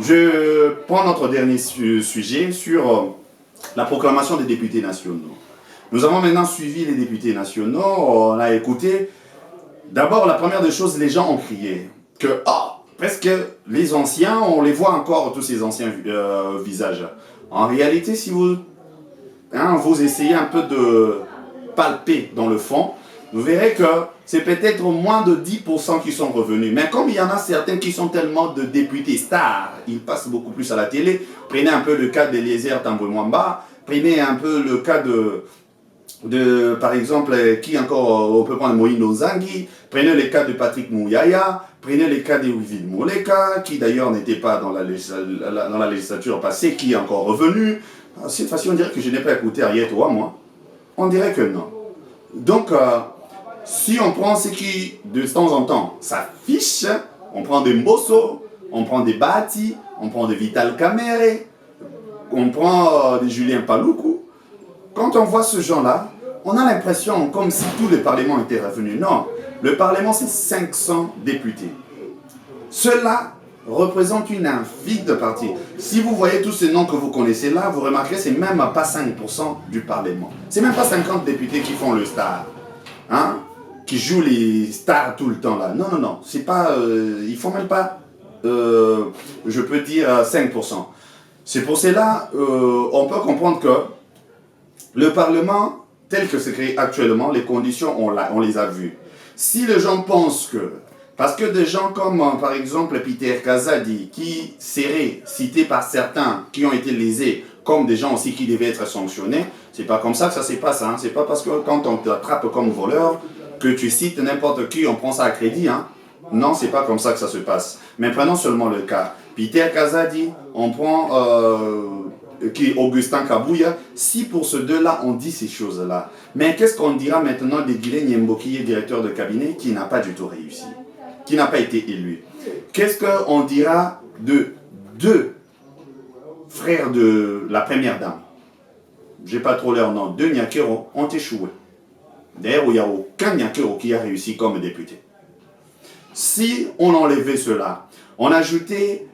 Je prends notre dernier sujet sur la proclamation des députés nationaux. Nous avons maintenant suivi les députés nationaux, on a écouté. D'abord, la première des choses, les gens ont crié que presque les anciens, on les voit encore, tous ces anciens visages. En réalité, si vous, vous essayez un peu de palper dans le fond, vous verrez que c'est peut-être moins de 10% qui sont revenus. Mais comme il y en a certains qui sont tellement de députés stars, ils passent beaucoup plus à la télé. Prenez un peu le cas d'Eliezer Tambwe-Mwamba, prenez un peu le cas de par exemple, qui encore, on peut prendre Moïno Nzangi, prenez le cas de Patrick Mouyaya, prenez le cas de Wivine Moleka, qui d'ailleurs n'était pas dans la législature passée, qui est encore revenu. Cette fois-ci, on dirait que je n'ai pas écouté Ariette Ouah, moi. On dirait que non. Donc, si on prend ce qui, de temps en temps, s'affiche, on prend des Mbosso, on prend des Bati, on prend des Vital Kamere, on prend des Julien Paluku. Quand on voit ce genre-là, on a l'impression comme si tout le Parlement était revenu. Non, le Parlement, c'est 500 députés. Cela représente une infime partie. Si vous voyez tous ces noms que vous connaissez là, vous remarquerez que ce n'est même pas 5% du Parlement. Ce n'est même pas 50 députés qui font le star. Qui jouent les stars tout le temps là. Non, non, non. C'est pas, ils ne font même pas, je peux dire, 5%. C'est pour cela, on peut comprendre que le Parlement, tel que c'est créé actuellement, les conditions, on les a vues. Si les gens pensent que, parce que des gens comme, par exemple, Peter Kazadi, qui seraient cités par certains, qui ont été lésés, comme des gens aussi qui devaient être sanctionnés, c'est pas comme ça que ça se passe. C'est pas parce que quand on t'attrape comme voleur, que tu cites n'importe qui, on prend ça à crédit. Non, c'est pas comme ça que ça se passe. Mais prenons seulement le cas. Peter Kazadi, on prend qui est Augustin Kabouya. Si pour ces deux-là, on dit ces choses-là, mais qu'est-ce qu'on dira maintenant de Guilin Nyembo, qui est directeur de cabinet, qui n'a pas du tout réussi, qui n'a pas été élu? Qu'est-ce qu'on dira de deux frères de la première dame? Je n'ai pas trop leur nom. Deux Nyakero ont échoué. D'ailleurs, il n'y a aucun Nyakero qui a réussi comme député. Si on enlevait cela, on ajoutait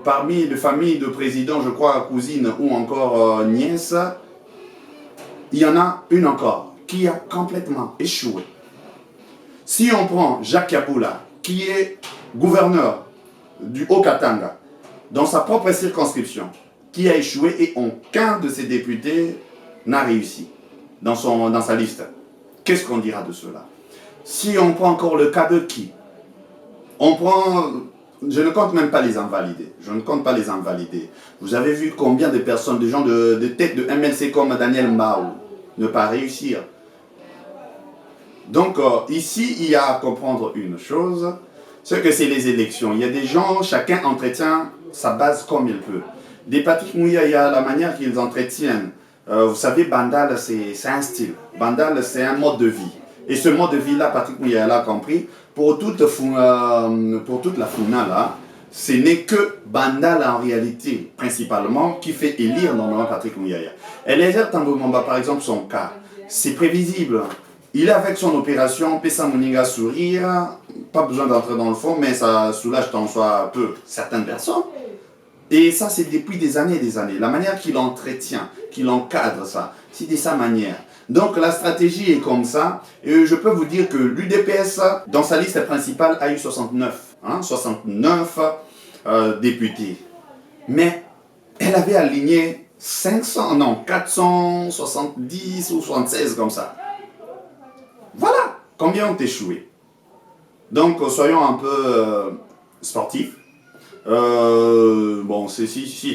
parmi les familles de présidents, je crois, cousine ou encore nièce, il y en a une encore qui a complètement échoué. Si on prend Jacques Yaboula, qui est gouverneur du Haut-Katanga, dans sa propre circonscription, qui a échoué et aucun de ses députés n'a réussi dans sa liste. Qu'est-ce qu'on dira de cela? Si on prend encore le cas de qui? On prend... Je ne compte même pas les invalidés. Je ne compte pas les invalidés. Vous avez vu combien de personnes, de gens de tête de MLC comme Daniel Mao, ne pas réussir. Donc ici, il y a à comprendre une chose, c'est que c'est les élections. Il y a des gens, chacun entretient sa base comme il peut. Des Patrick Mouyaya, la manière qu'ils entretiennent, vous savez, Bandal, c'est un style. Bandal, c'est un mode de vie. Et ce mode de vie-là, Patrick Mouyaya l'a compris. Pour toute la Funa, là, ce n'est que Bandal en réalité, principalement, qui fait élire normalement Patrick Mouyaya. Eliezer Tambwe-Mwamba, par exemple, son cas, c'est prévisible. Il est avec son opération, Pessa Moninga sourire, pas besoin d'entrer dans le fond, mais ça soulage tant soit peu certaines personnes. Et ça, c'est depuis des années et des années. La manière qu'il entretient, qu'il encadre ça, c'est de sa manière. Donc la stratégie est comme ça. Et je peux vous dire que l'UDPS, dans sa liste principale, a eu 69 députés. Mais elle avait aligné 470 ou 76 comme ça. Voilà combien ont échoué. Donc soyons un peu sportifs. Bon, c'est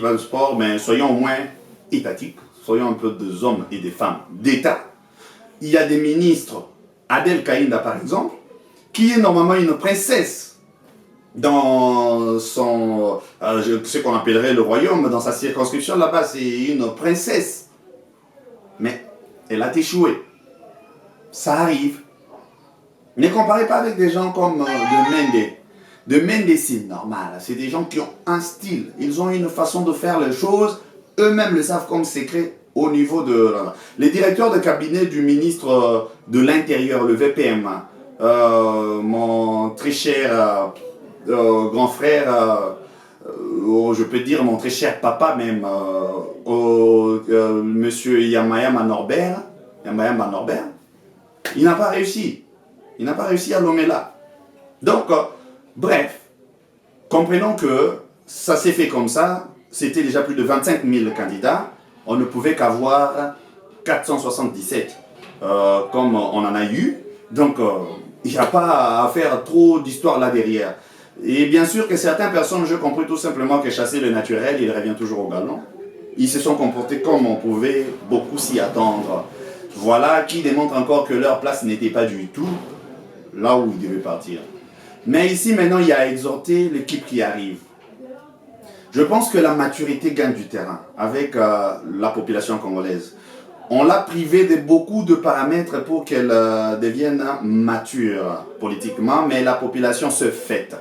pas le sport, mais soyons au moins étatiques. Soyons un peu des hommes et des femmes d'État. Il y a des ministres, Adel Kaïnda par exemple, qui est normalement une princesse dans ce qu'on appellerait le royaume, dans sa circonscription là-bas, c'est une princesse. Mais elle a échoué. Ça arrive. Ne comparez pas avec des gens comme de Mende. De Mende, c'est normal. C'est des gens qui ont un style. Ils ont une façon de faire les choses. Eux-mêmes le savent comme secret au niveau de... Les directeurs de cabinet du ministre de l'Intérieur, le VPM, mon très cher grand frère je peux dire mon très cher papa même, monsieur Yamayama Norbert, il n'a pas réussi. Il n'a pas réussi à l'homme là. Donc, bref, comprenons que ça s'est fait comme ça. C'était déjà plus de 25 000 candidats. On ne pouvait qu'avoir 477 comme on en a eu. Donc, il n'y a pas à faire trop d'histoire là derrière. Et bien sûr que certaines personnes, je comprends tout simplement que chasser le naturel, il revient toujours au galon. Ils se sont comportés comme on pouvait beaucoup s'y attendre. Voilà qui démontre encore que leur place n'était pas du tout là où ils devaient partir. Mais ici, maintenant, il y a à exhorter l'équipe qui arrive. Je pense que la maturité gagne du terrain avec la population congolaise. On l'a privée de beaucoup de paramètres pour qu'elle devienne mature politiquement, mais la population se fête.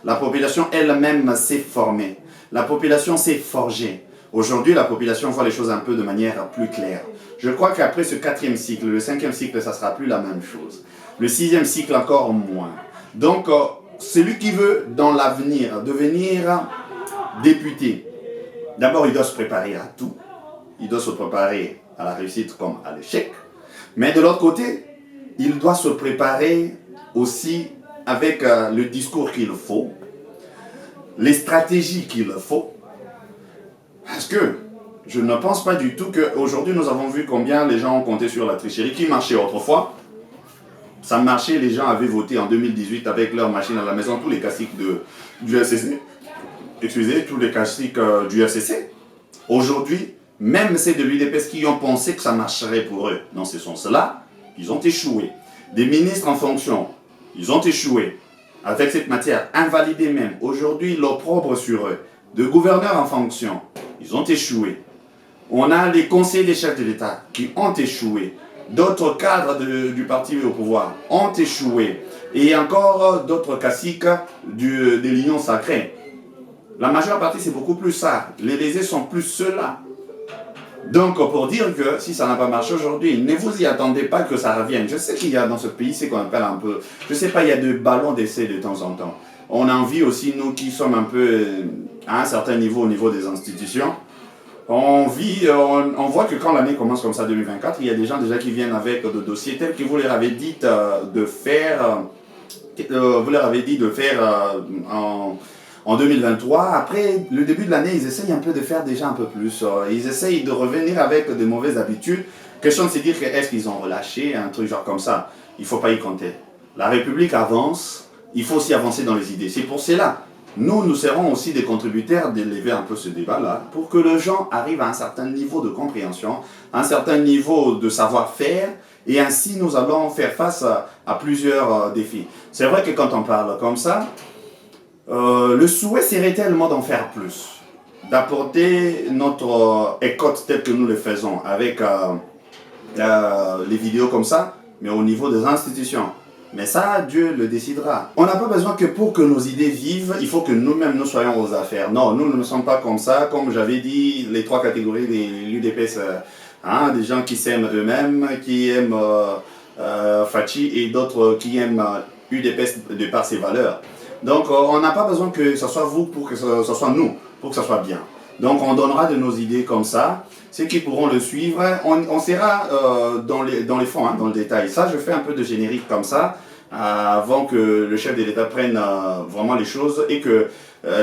La population elle-même s'est formée. La population s'est forgée. Aujourd'hui, la population voit les choses un peu de manière plus claire. Je crois qu'après ce 4e cycle, le 5e cycle, ça ne sera plus la même chose. Le 6e cycle, encore moins. Donc, celui qui veut, dans l'avenir, devenir député, d'abord, il doit se préparer à tout. Il doit se préparer à la réussite comme à l'échec. Mais de l'autre côté, il doit se préparer aussi avec le discours qu'il faut, les stratégies qu'il faut. Parce que je ne pense pas du tout qu'aujourd'hui, nous avons vu combien les gens ont compté sur la tricherie qui marchait autrefois. Ça marchait, les gens avaient voté en 2018 avec leur machine à la maison, tous les caciques du RCC. Excusez, tous les caciques du RCC. Aujourd'hui, même ceux de l'UDPS qui ont pensé que ça marcherait pour eux dans ce sens-là, ils ont échoué. Des ministres en fonction, ils ont échoué. Avec cette matière, invalidée même. Aujourd'hui, l'opprobre sur eux. De gouverneurs en fonction, ils ont échoué. On a les conseillers des chefs de l'État qui ont échoué. D'autres cadres du parti au pouvoir ont échoué. Et encore d'autres caciques de l'Union sacrée. La majeure partie, c'est beaucoup plus ça. Les lésés sont plus ceux-là. Donc, pour dire que si ça n'a pas marché aujourd'hui, ne vous y attendez pas que ça revienne. Je sais qu'il y a dans ce pays ce qu'on appelle un peu... Je ne sais pas, il y a des ballons d'essai de temps en temps. On a envie aussi, nous qui sommes un peu à un certain niveau au niveau des institutions, on voit que quand l'année commence comme ça, 2024, il y a des gens déjà qui viennent avec des dossiers tels que vous leur avez dit de faire, en 2023. Après le début de l'année, ils essayent un peu de faire déjà un peu plus. Ils essayent de revenir avec de mauvaises habitudes. Question de se dire que est-ce qu'ils ont relâché un truc genre comme ça. Il ne faut pas y compter. La République avance, il faut aussi avancer dans les idées. C'est pour cela. Nous serons aussi des contributeurs d'élever un peu ce débat-là pour que les gens arrivent à un certain niveau de compréhension, un certain niveau de savoir-faire, et ainsi nous allons faire face à plusieurs défis. C'est vrai que quand on parle comme ça, le souhait serait tellement d'en faire plus, d'apporter notre écoute tel que nous le faisons avec les vidéos comme ça, mais au niveau des institutions. Mais ça, Dieu le décidera. On n'a pas besoin que pour que nos idées vivent, il faut que nous-mêmes nous soyons aux affaires. Non, nous ne sommes pas comme ça. Comme j'avais dit, les 3 catégories des l'UDPS, des gens qui s'aiment eux-mêmes, qui aiment Fachi et d'autres qui aiment UDPS de par ses valeurs. Donc, on n'a pas besoin que ce soit vous pour que ce soit nous, pour que ce soit bien. Donc, on donnera de nos idées comme ça. Ceux qui pourront le suivre, on sera dans les fonds, dans le détail. Ça, je fais un peu de générique comme ça, avant que le chef de l'État prenne vraiment les choses et que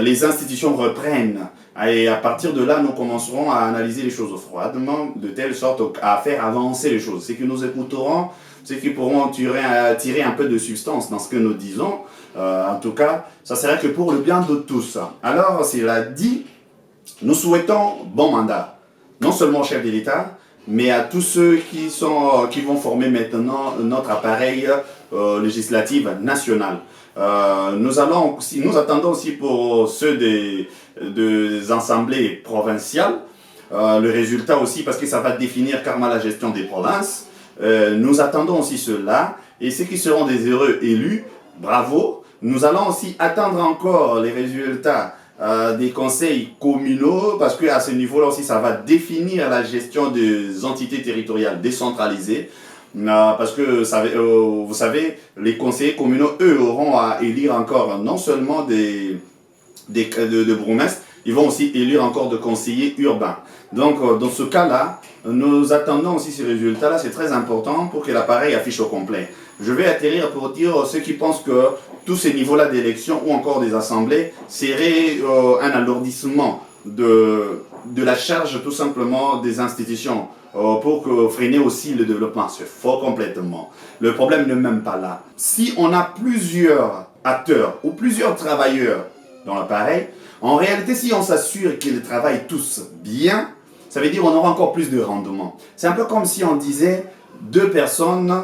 les institutions reprennent. Et à partir de là, nous commencerons à analyser les choses froidement, de telle sorte à faire avancer les choses. C'est que nous écouterons, ceux qui pourront tirer un peu de substance dans ce que nous disons. En tout cas, ça sera que pour le bien de tous. Alors, cela dit, nous souhaitons bon mandat. Non seulement au chef de l'État, mais à tous ceux qui vont former maintenant notre appareil législatif national. Nous attendons aussi pour ceux des assemblées provinciales, le résultat aussi parce que ça va définir carrément la gestion des provinces. Nous attendons aussi ceux-là, et ceux qui seront des heureux élus, bravo. Nous allons aussi attendre encore les résultats des conseils communaux, parce qu'à ce niveau-là aussi, ça va définir la gestion des entités territoriales décentralisées. Parce que, vous savez, les conseillers communaux, eux, auront à élire encore non seulement de bourgmestres, Ils vont aussi élire encore de conseillers urbains. Donc, dans ce cas-là, nous attendons aussi ces résultats-là. C'est très important pour que l'appareil affiche au complet. Je vais atterrir pour dire ceux qui pensent que tous ces niveaux-là d'élection ou encore des assemblées seraient un alourdissement de la charge tout simplement des institutions pour freiner aussi le développement. C'est faux complètement. Le problème n'est même pas là. Si on a plusieurs acteurs ou plusieurs travailleurs dans l'appareil, en réalité, si on s'assure qu'ils travaillent tous bien, ça veut dire qu'on aura encore plus de rendement. C'est un peu comme si on disait 2 personnes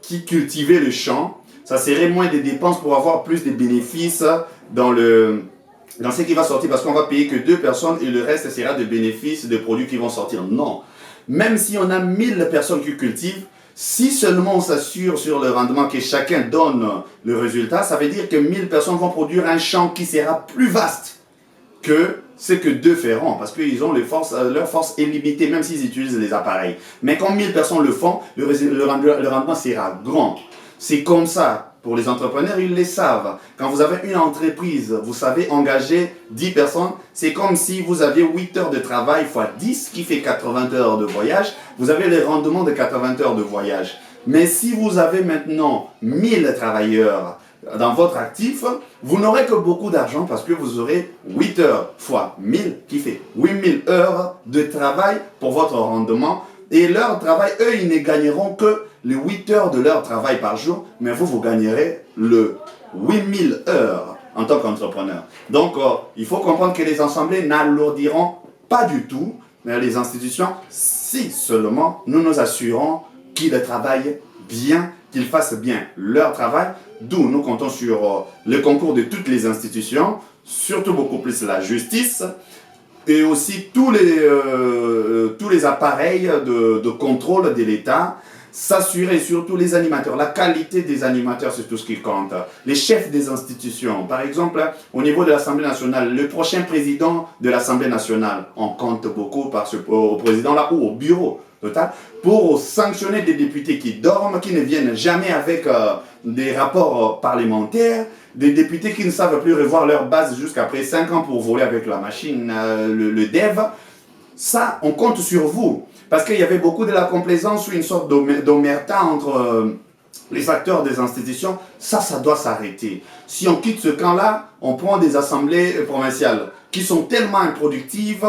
qui cultivaient le champ, ça serait moins de dépenses pour avoir plus de bénéfices dans ce qui va sortir, parce qu'on va payer que 2 personnes et le reste sera de bénéfices de produits qui vont sortir. Non. Même si on a 1000 personnes qui cultivent, si seulement on s'assure sur le rendement que chacun donne le résultat, ça veut dire que 1000 personnes vont produire un champ qui sera plus vaste que ce que 2 feront, parce qu'ils ont leur force est limitée, même s'ils utilisent les appareils. Mais quand 1000 personnes le font, le rendement sera grand. C'est comme ça. Pour les entrepreneurs, ils le savent. Quand vous avez une entreprise, vous savez engager 10 personnes, c'est comme si vous aviez 8 heures de travail fois 10, qui fait 80 heures de voyage. Vous avez le rendement de 80 heures de voyage. Mais si vous avez maintenant 1000 travailleurs dans votre actif, vous n'aurez que beaucoup d'argent parce que vous aurez 8 heures fois 1000 qui fait 8000 heures de travail pour votre rendement. Et leur travail, eux, ils ne gagneront que les 8 heures de leur travail par jour, mais vous gagnerez le 8000 heures en tant qu'entrepreneur. Donc, il faut comprendre que les assemblées n'alourdiront pas du tout les institutions si seulement nous nous assurons qu'ils travaillent bien, qu'ils fassent bien leur travail. D'où nous comptons sur le concours de toutes les institutions, surtout beaucoup plus la justice, et aussi tous les appareils de contrôle de l'État, s'assurer surtout les animateurs, la qualité des animateurs, c'est tout ce qui compte. Les chefs des institutions, par exemple, au niveau de l'Assemblée nationale, le prochain président de l'Assemblée nationale, on compte beaucoup au président là ou au bureau total, pour sanctionner des députés qui dorment, qui ne viennent jamais avec des rapports parlementaires, des députés qui ne savent plus revoir leur base jusqu'après 5 ans pour voler avec la machine, le dev. Ça, on compte sur vous. Parce qu'il y avait beaucoup de la complaisance ou une sorte d'omerta entre les acteurs des institutions. Ça doit s'arrêter. Si on quitte ce camp-là, on prend des assemblées provinciales qui sont tellement improductives,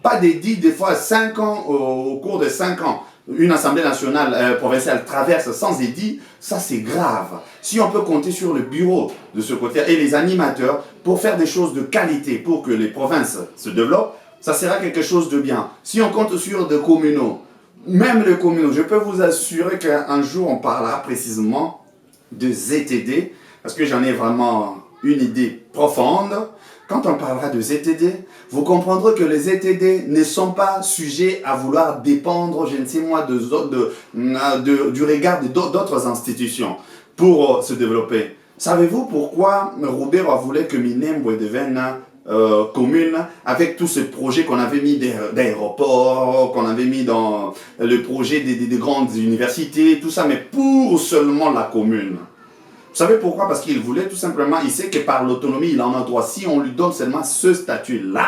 pas des 10, des fois 5 ans, au cours de 5 ans. Une assemblée nationale provinciale traverse sans édit, ça c'est grave. Si on peut compter sur le bureau de ce côté et les animateurs pour faire des choses de qualité, pour que les provinces se développent, ça sera quelque chose de bien. Si on compte sur des communaux, même les communaux, je peux vous assurer qu'un jour on parlera précisément de ZTD, parce que j'en ai vraiment une idée profonde. Quand on parlera de ZTD, vous comprendrez que les ZTD ne sont pas sujets à vouloir dépendre, je ne sais moi, du regard d'autres institutions pour se développer. Savez-vous pourquoi Robert a voulu que Minembwe devienne commune avec tous ces projets qu'on avait mis d'aéroports, qu'on avait mis dans le projet des grandes universités, tout ça, mais pour seulement la commune? Vous savez pourquoi? Parce qu'il voulait tout simplement, il sait que par l'autonomie, il en a droit. Si on lui donne seulement ce statut-là,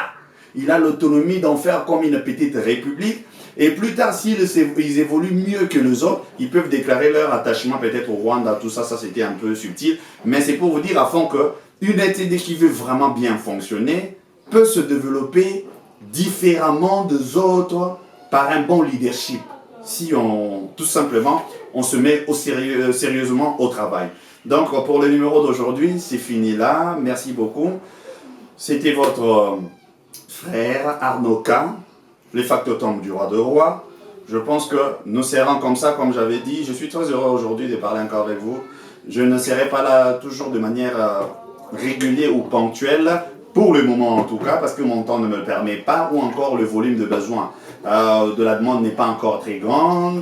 il a l'autonomie d'en faire comme une petite république. Et plus tard, s'ils évoluent mieux que les autres, ils peuvent déclarer leur attachement peut-être au Rwanda. Tout ça, ça c'était un peu subtil. Mais c'est pour vous dire à fond qu'une entité qui veut vraiment bien fonctionner peut se développer différemment des autres par un bon leadership. Si tout simplement, on se met sérieusement au travail. Donc, pour le numéro d'aujourd'hui, c'est fini là. Merci beaucoup. C'était votre frère Arnaud K, le factotum du roi de roi. Je pense que nous serons comme ça, comme j'avais dit. Je suis très heureux aujourd'hui de parler encore avec vous. Je ne serai pas là toujours de manière régulière ou ponctuelle, pour le moment en tout cas, parce que mon temps ne me le permet pas, ou encore le volume de besoin de la demande n'est pas encore très grand.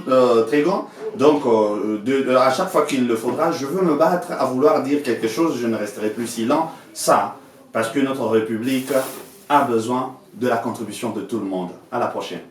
Donc, à chaque fois qu'il le faudra, je veux me battre à vouloir dire quelque chose, je ne resterai plus silent. Ça, parce que notre République a besoin de la contribution de tout le monde. À la prochaine.